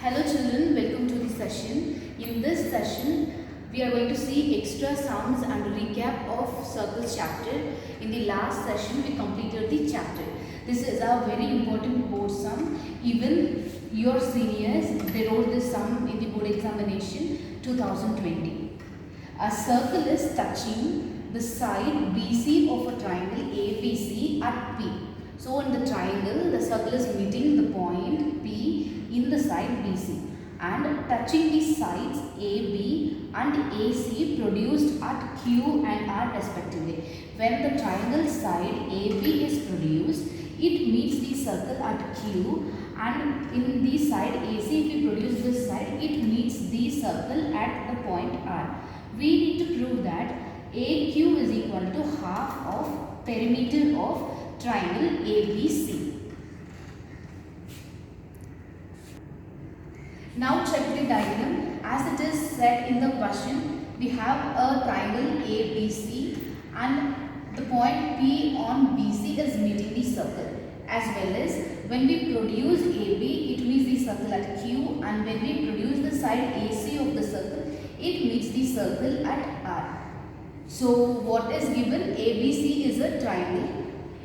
Hello children, welcome to the session. In this session, we are going to see extra sums and recap of circles chapter. In the last session, we completed the chapter. This is a very important board sum. Even your seniors, they wrote this sum in the board examination 2020. A circle is touching the side BC of a triangle ABC at P. So in the triangle, the circle is meeting the point P in the side BC and touching the sides AB and AC produced at Q and R respectively. When the triangle side AB is produced, it meets the circle at Q, and in the side AC, if we produce this side, it meets the circle at the point R. We need to prove that AQ is equal to half of perimeter of triangle ABC. Now check the diagram. As it is said in the question, we have a triangle ABC and the point P on BC is meeting the circle. As well as when we produce AB, it meets the circle at Q, and when we produce the side AC of the circle, it meets the circle at R. So what is given? ABC is a triangle.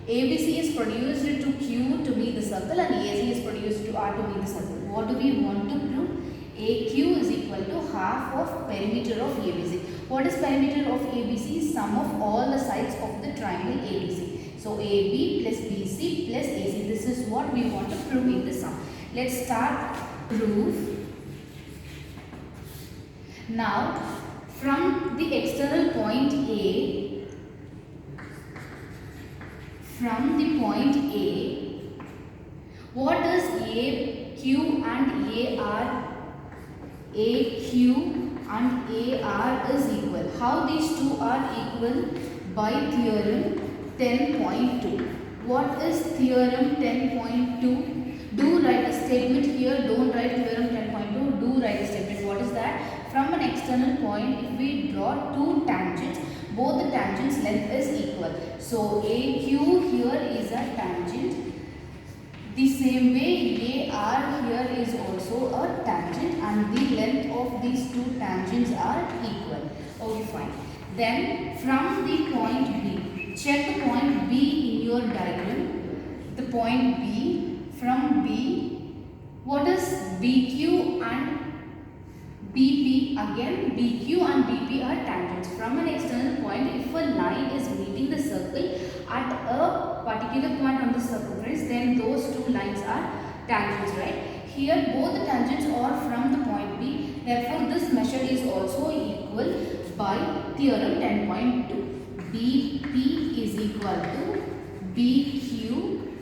ABC is produced to Q to meet the circle and AC is produced to R to meet the circle. What do we want to prove? AQ is equal to half of perimeter of ABC. What is perimeter of ABC? Sum of all the sides of the triangle ABC. So AB plus BC plus AC. This is what we want to prove in the sum. Let's start proof. Now from the external point A, what is AQ and AR? AQ and AR is equal. How these two are equal? By theorem 10.2. What is theorem 10.2? Do write a statement here. Don't write theorem 10.2. Do write a statement. What is that? From an external point, if we draw two tangents, both the tangents length is equal. So AQ here is a tangent. The same way AR here is also a tangent, and the length of these two tangents are equal. Okay, fine. Then from the point B, check the point B in your diagram. The point B, from B, what is BQ and BP? Again, BQ and BP are tangents. From an external point, if a line is meeting the circle at a particular point on the circumference, then those two lines are tangents, right? Here both the tangents are from the point B. Therefore, this measure is also equal by theorem 10.2. BP is equal to BQ,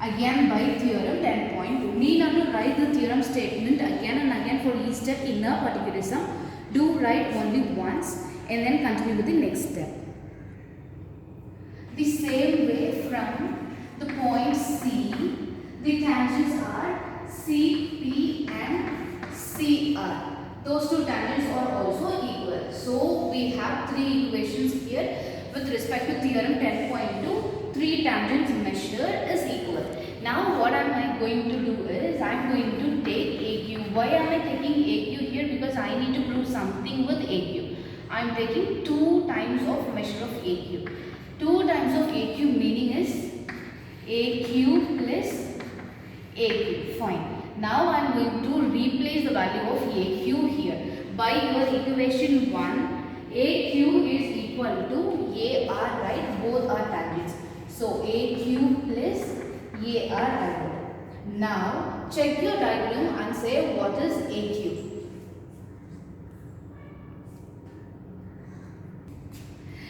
again by theorem 10.2. Need not to write the theorem statement again and again for each step in a particular sum. Do write only once and then continue with the next step. The same way from the point C, the tangents are CP and CR. Those two tangents are also equal. So we have three equations here with respect to theorem 10.2. Three tangents measure is equal. Now what am I going to do is I am going to take AQ. Why am I taking AQ here? Because I need to prove something with AQ. I am taking 2 times of measure of AQ. 2 times of AQ meaning is AQ plus AQ. Fine. Now I am going to replace the value of AQ here. By your equation 1, AQ is equal to AR, right? Both are tangents. So AQ plus AR I got. Now check your diagram and say what is AQ.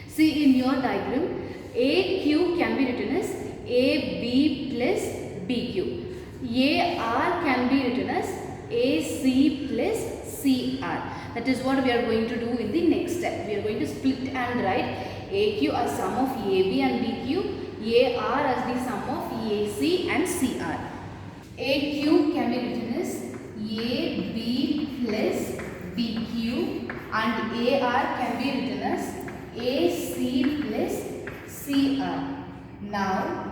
See in your diagram, AQ can be written as AB plus BQ. AR can be written as AC plus CR. That is what we are going to do in the next step. We are going to split and write AQ as sum of AB and BQ, AR as the sum of AC and CR. AQ can be written as AB plus BQ and AR can be written as AC plus CR. Now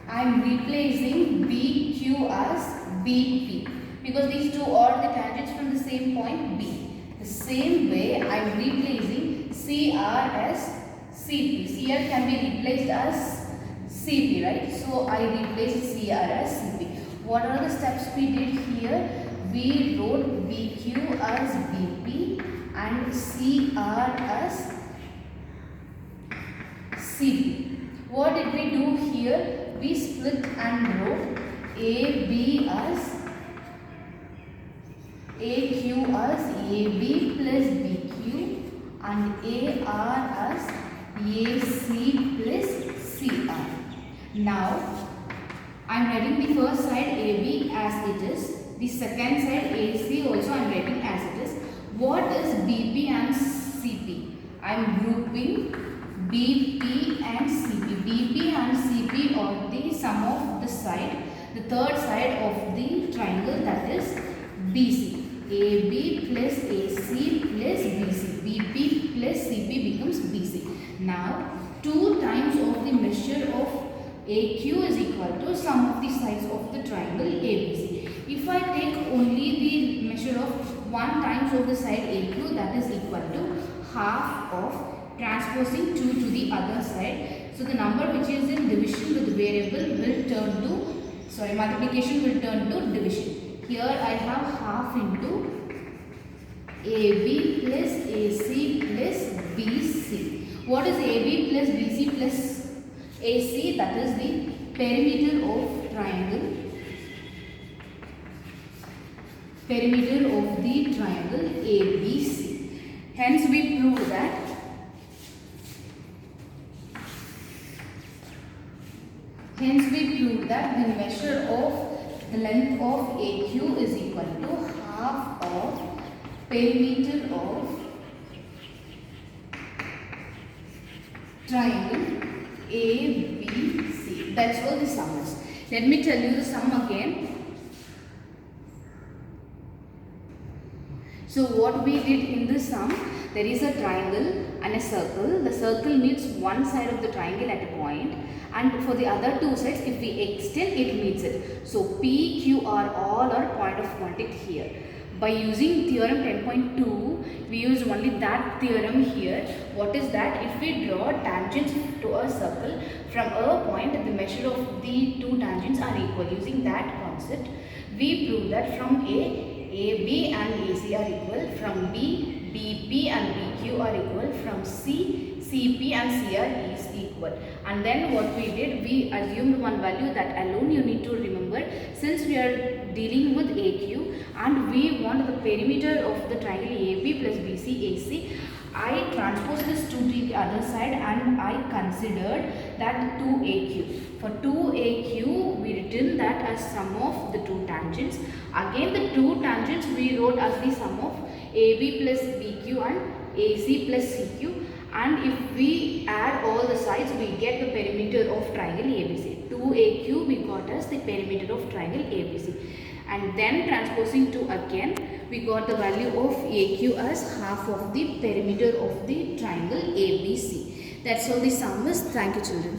I am replacing BQ as BP. because these two are the tangents from the same point B. The same way I am replacing CR as CP. CR can be replaced as CP, right? So I replaced CR as CP. What are the steps we did here? We wrote BQ as BP and CR as CP. What did we do here? We split and wrote AB as AQ as AB plus BQ and AR as AC plus CR. Now, I am writing the first side AB as it is. The second side AC also I am writing as it is. What is BP and CP? I am grouping BP and CP. BP and CP are the sum of the side, the third side of the triangle, that is BC. AB plus AC plus BC. BP plus CP becomes BC. Now, 2 times of the measure of AQ is equal to sum of the sides of the triangle ABC. If I take only the measure of 1 times of the side AQ, that is equal to half of transposing 2 to the other side. So the number which is in division with variable will turn to, multiplication will turn to division. Here I have half into AB plus AC plus BC. What is AB plus BC plus AC? That is the perimeter of triangle. Perimeter of the triangle ABC. Hence we prove that the measure of the length of AQ is equal to half of perimeter of triangle ABC. That's what the sum is. Let me tell you the sum again. So what we did in this sum, there is a triangle and a circle. The circle meets one side of the triangle at a point, and for the other two sides, if we extend, it meets it. So P, Q, R all are point of contact here. By using theorem 10.2, we used only that theorem here. What is that? If we draw tangents to a circle from a point, the measure of the two tangents are equal. Using that concept, we prove that from A, AB and AC are equal, from B, BP and BQ are equal, from C, CP and CR is equal. And then what we did, we assumed one value that alone you need to remember. Since we are dealing with AQ and we want the perimeter of the triangle AB plus BC AC, I transposed this 2 to the other side and I considered that 2AQ. For 2AQ, we written that as sum of the two tangents. Again, the two tangents we wrote as the sum of AB plus BQ and AC plus CQ. And if we add all the sides, we get the perimeter of triangle ABC. 2AQ we got as the perimeter of triangle ABC. And then transposing 2 again, we got the value of AQ as half of the perimeter of the triangle ABC. That's all the sum is. Thank you, children.